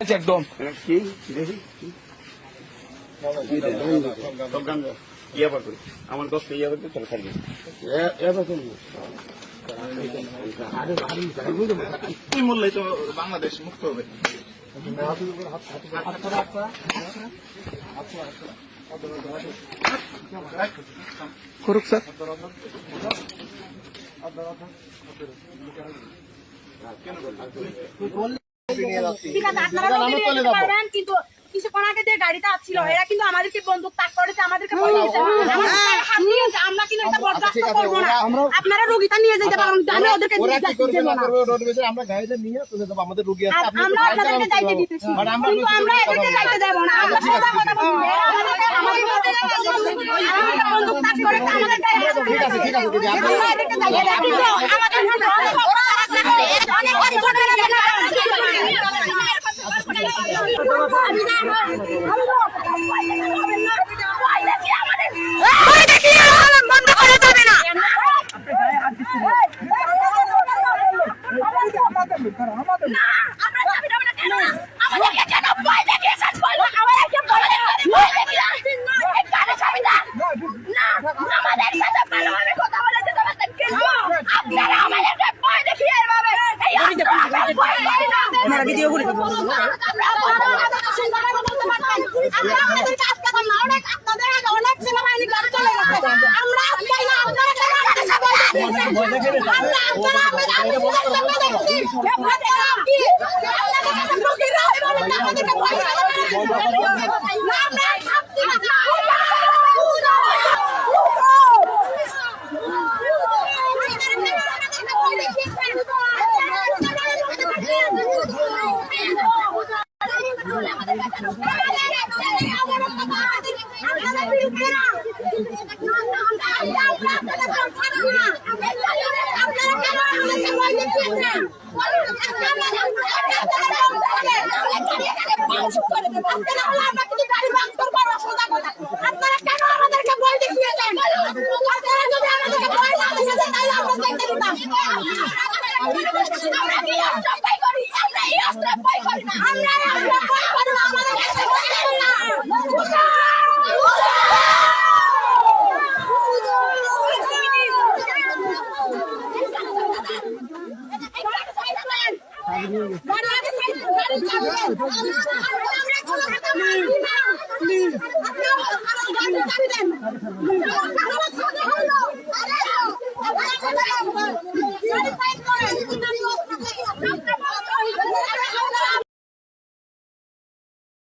একদম আমার দশটা ইয়া করতে চলে থাকবে তুই বললেই তো বাংলাদেশ মুক্ত হবে। করুক স্যার ঠিক আছে আপনারা কিন্তু কিছুক্ষণ আগে যে গাড়িটা আসছিল এরা কিন্তু আমাদেরকে বন্দুক তাক করেছে, আমাদেরকে আমরা কিন্তু এটা বরদাস্ত করবো না। আপনারা রোগীটা নিয়ে যেতে পারেন, আমি ওদেরকে আমরা গাড়িতে নিয়ে চলে যাবো, আমাদের রোগী আছে, আমরা আপনাদেরকে যাইতে দিতেছি কিন্তু আমরা এদেরকে যাইতে দেব না। আমরা সোজা কথা বলবো, আমাদেরকে বন্দুক তাক করেছে, আমাদের গায়ে ঠিক আছে ঠিক আছে দিদি, আমরা এদেরকে যাইতে দেব না।